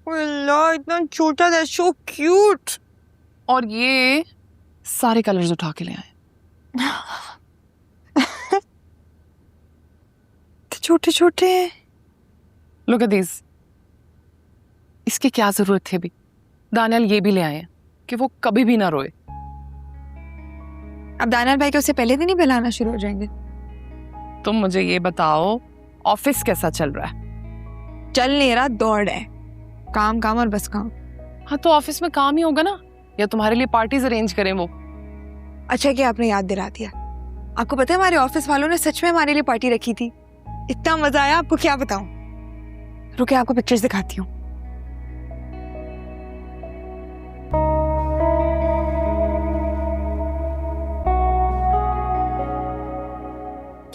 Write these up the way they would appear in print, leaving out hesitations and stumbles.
अल्लाह इतना छोटा था, सो क्यूट। और ये सारे कलर्स उठा के ले आए। छोटे छोटे। Look at this. इसकी क्या जरूरत थी अभी? दानियाल ये भी ले आए हैं कि वो कभी भी ना रोए। अब दानियाल भाई के उससे पहले दिन ही पिलाना शुरू हो जाएंगे। तुम मुझे ये बताओ, ऑफिस कैसा चल रहा है? चल नहीं रहा, दौड़ है, काम काम और बस काम। हाँ तो ऑफिस में काम ही होगा ना, या तुम्हारे लिए पार्टीज अरेंज करें वो? अच्छा कि आपने याद दिला दिया। आपको पता है हमारे ऑफिस वालों ने सच में हमारे लिए पार्टी रखी थी। इतना मजा आया, आपको क्या बताऊं। रुके आपको पिक्चर्स दिखाती हूँ।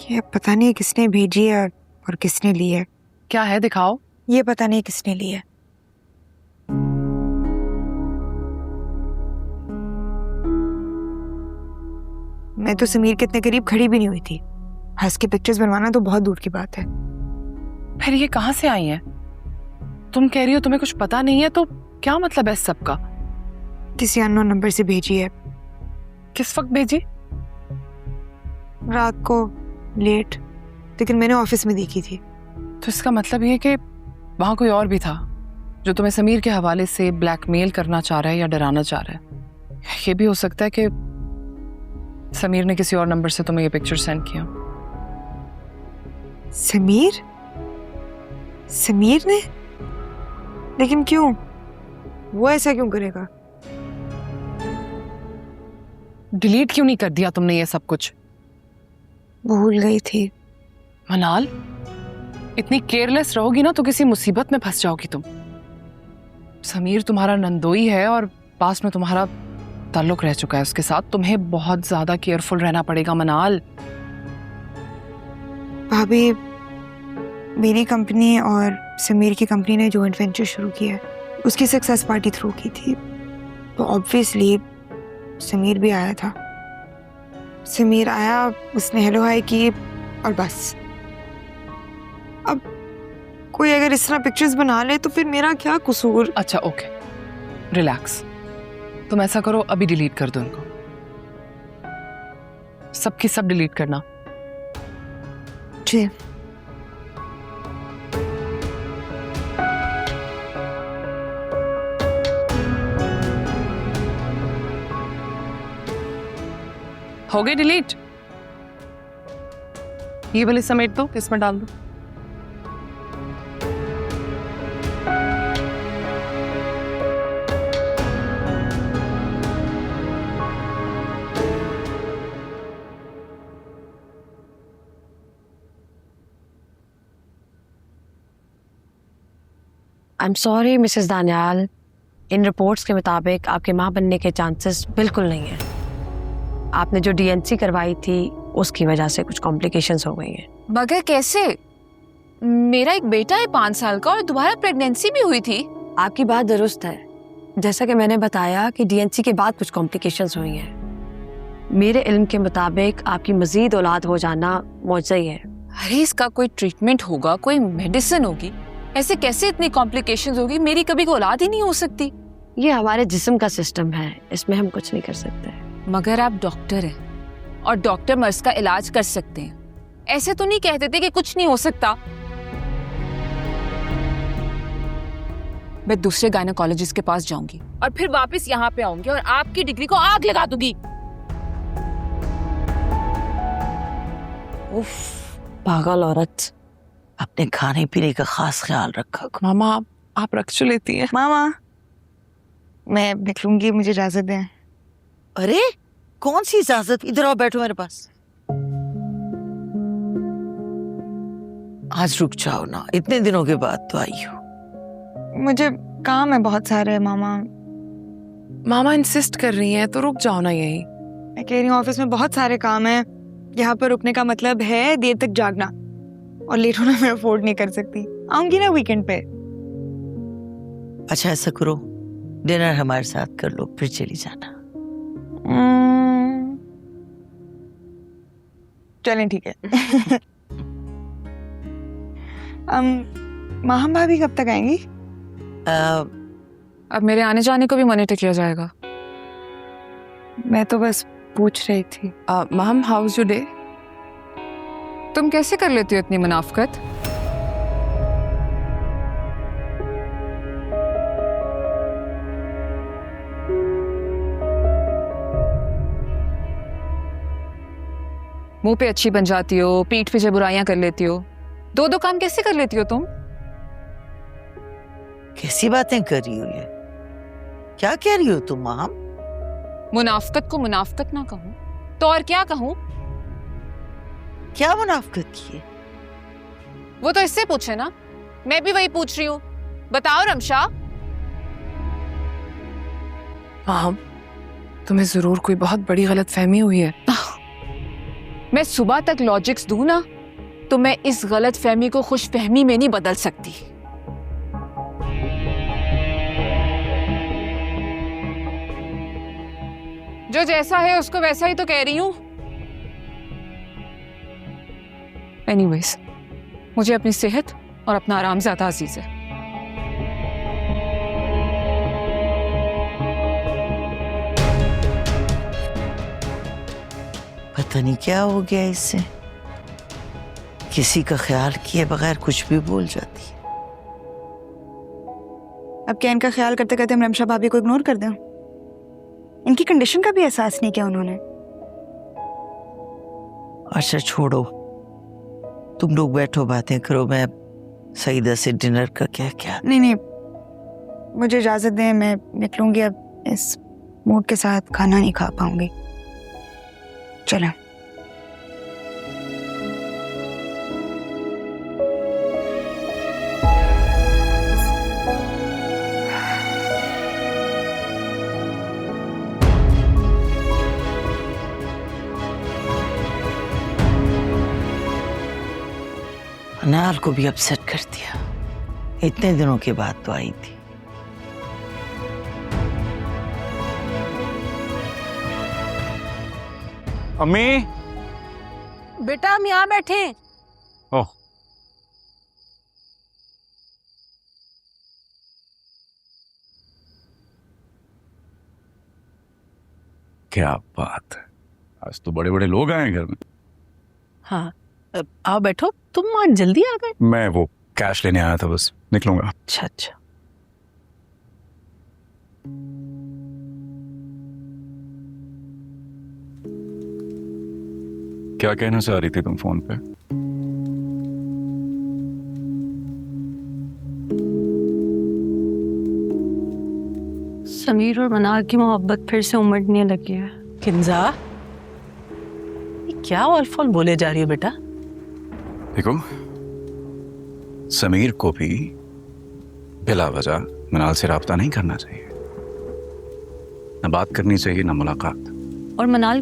ये पता नहीं किसने भेजी है और किसने ली है। क्या है, दिखाओ। ये पता नहीं किसने ली है। मैं तो समीर के इतने करीब खड़ी भी नहीं हुई थी। हंस के पिक्चर्स बनवाना तो बहुत दूर की बात है। फिर ये कहाँ से आई है? तुम कह रही हो तुम्हें कुछ पता नहीं है, तो क्या मतलब है इस सब का? किसी अननोन नंबर से भेजी है। किस वक्त भेजी? रात को लेट, लेकिन मैंने ऑफिस में देखी थी। तो इसका मतलब ये कि वहां कोई और भी था जो तुम्हें समीर के हवाले से ब्लैकमेल करना चाह रहा है या डराना चाह रहा है। ये भी हो सकता है कि समीर ने किसी और नंबर से तुम्हें ये पिक्चर सेंड किया। समीर? समीर ने? लेकिन क्यों? वो ऐसा क्यों करेगा? डिलीट क्यों नहीं कर दिया तुमने ये सब कुछ? भूल गई थी। मनाल, इतनी केयरलेस रहोगी ना तो किसी मुसीबत में फंस जाओगी तुम। समीर तुम्हारा नंदोई है और पास में तुम्हारा ताल्लुक रह चुका है उसके साथ। तुम्हें बहुत ज्यादा केयरफुल रहना पड़ेगा मनाल। भाभी, मेरी कंपनी और समीर की कंपनी ने जॉइंट वेंचर शुरू किया है, उसकी सक्सेस पार्टी थ्रू की थी, तो ऑब्वियसली समीर भी आया था। समीर आया, उसने हेलो हाय की और बस। अब कोई अगर इस तरह पिक्चर्स बना ले तो फिर मेरा क्या कसूर? अच्छा ओके, रिलैक्स। तुम ऐसा करो, अभी डिलीट कर दो उनको, सबकी सब डिलीट करना। जी। हो गई डिलीट? ये वाली समेट दो, इसमें डाल दो। I am sorry Mrs Daniyal, in reports के मुताबिक आपके माँ बनने के चांसेस बिल्कुल नहीं है। आपने जो डीएनसी करवाई थी उसकी वजह से कुछ कॉम्प्लिकेशंस हो गई हैं। मगर कैसे? मेरा एक बेटा है 5 साल का और दोबारा प्रेगनेंसी भी हुई थी। आपकी बात दुरुस्त है, जैसा कि मैंने बताया कि डीएनसी के बाद कुछ कॉम्प्लिकेशंस हुई हैं। मेरे इल्म के मुताबिक आपकी मजीद औलाद हो जाना मौजज़ा ही है। अरे इसका कोई ट्रीटमेंट होगा, कोई मेडिसिन होगी। ऐसे कैसे इतनी कॉम्प्लिकेशंस होगी? मेरी कभी कोई औलाद ही नहीं हो सकती। ये हमारे जिस्म का सिस्टम है, इसमें हम कुछ नहीं कर सकते। मगर आप डॉक्टर हैं और डॉक्टर मर्ज का इलाज कर सकते हैं। ऐसे तो नहीं कहते थे कि कुछ नहीं हो सकता। मैं दूसरे गायनेकोलॉजिस्ट के पास जाऊंगी और फिर वापस यहाँ पे आऊंगी और आपकी डिग्री को आग लगा दूंगी। उफ, पागल औरत। अपने खाने पीने का खास ख्याल रखा करो। मामा आप रख चो लेती हैं। मामा, मैं निकलूंगी, मुझे इजाजत दें। अरे कौन सी इजाजत? इधर आओ, बैठो मेरे पास। आज रुक जाओ ना, इतने दिनों के बाद तो आई हो। मुझे काम है बहुत सारे मामा। मामा इंसिस्ट कर रही हैं तो रुक जाओ ना यहीं। मैं कह रही हूँ ऑफिस में बहुत सारे काम है। यहाँ पर रुकने का मतलब है देर तक जागना, और लेट होना मैं अफोर्ड नहीं कर सकती। आऊंगी ना वीकेंड पे। अच्छा ऐसा करो, डिनर हमारे साथ कर लो, फिर चली जाना। चलें ठीक है। माहम भाभी कब तक आएंगी? अब मेरे आने जाने को भी मॉनिटर किया जाएगा। मैं तो बस पूछ रही थी। Ma'am how is your day? तुम कैसे कर लेती हो इतनी मुनाफकत? मुंह पे अच्छी बन जाती हो, पीठ पीछे बुराइयां कर लेती हो। दो दो काम कैसे कर लेती हो तुम? कैसी बातें कर रही हो ये? क्या कह रही हो तुम माम? मुनाफकत को मुनाफकत ना कहूं तो और क्या कहूं? क्या मुनाफकत की है? वो तो इससे पूछे ना, मैं भी वही पूछ रही हूँ। बताओ रमशा। मैम तुम्हें जरूर कोई बहुत बड़ी गलतफहमी हुई है। मैं सुबह तक लॉजिक्स दूं ना तो मैं इस गलत फहमी को खुश फहमी में नहीं बदल सकती। जो जैसा है उसको वैसा ही तो कह रही हूं। एनीवेज, मुझे अपनी सेहत और अपना आराम ज्यादा अजीज है। पता नहीं क्या हो गया इससे, किसी का ख्याल किए बगैर कुछ भी बोल जाती है। अब क्या इनका ख्याल करते करते हम रमशा भाभी को इग्नोर कर दें? इनकी कंडीशन का भी एहसास नहीं किया उन्होंने। अच्छा छोड़ो, तुम लोग बैठो बातें करो, मैं सईदा से डिनर का क्या क्या। नहीं, मुझे इजाजत दें, मैं निकलूंगी। अब इस मूड के साथ खाना नहीं खा पाऊंगी। चलें। मनाल को भी अपसेट कर दिया। इतने दिनों के बाद तो आई थी। अम्मी। बेटा हम यहाँ बैठे। ओह, क्या बात है, आज तो बड़े बड़े लोग आए हैं घर में। हाँ आओ बैठो। तुम आज जल्दी आ गए? मैं वो कैश लेने आया था, बस निकलूंगा। अच्छा अच्छा। क्या कहना चाह रही थी तुम फोन पे? समीर और मनाल की मोहब्बत फिर से उमड़ने लगी है। किंजा, ये क्या ऑलफॉल बोले जा रही हो बेटा? देखो, समीर को भी बिला वजह मनाल से राब्ता नहीं करना चाहिए, न बात करनी चाहिए, न मुलाकात। और मनाल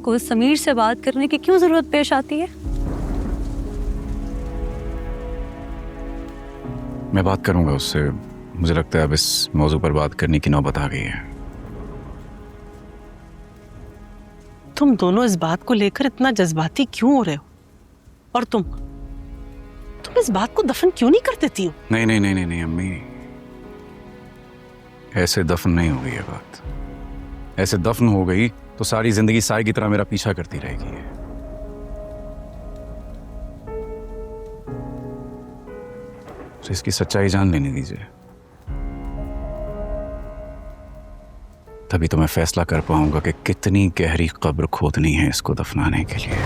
को समीर से बात करने की क्यों जरूरत पेश आती है? मैं बात करूंगा उससे। मुझे लगता है अब इस मौजू पर बात करने की नौबत आ गई है। तुम दोनों इस बात को लेकर इतना जज्बाती क्यों हो रहे हो? और तुम इस बात को दफन क्यों नहीं कर देती हो? नहीं नहीं नहीं नहीं नहीं अम्मी, ऐसे दफन नहीं हो गई है बात। ऐसे दफन हो गई तो सारी जिंदगी साय की तरह मेरा पीछा करती रहेगी। तो इसकी सच्चाई जान लेने दीजिए, तभी तो मैं फैसला कर पाऊंगा कि कितनी गहरी कब्र खोदनी है इसको दफनाने के लिए।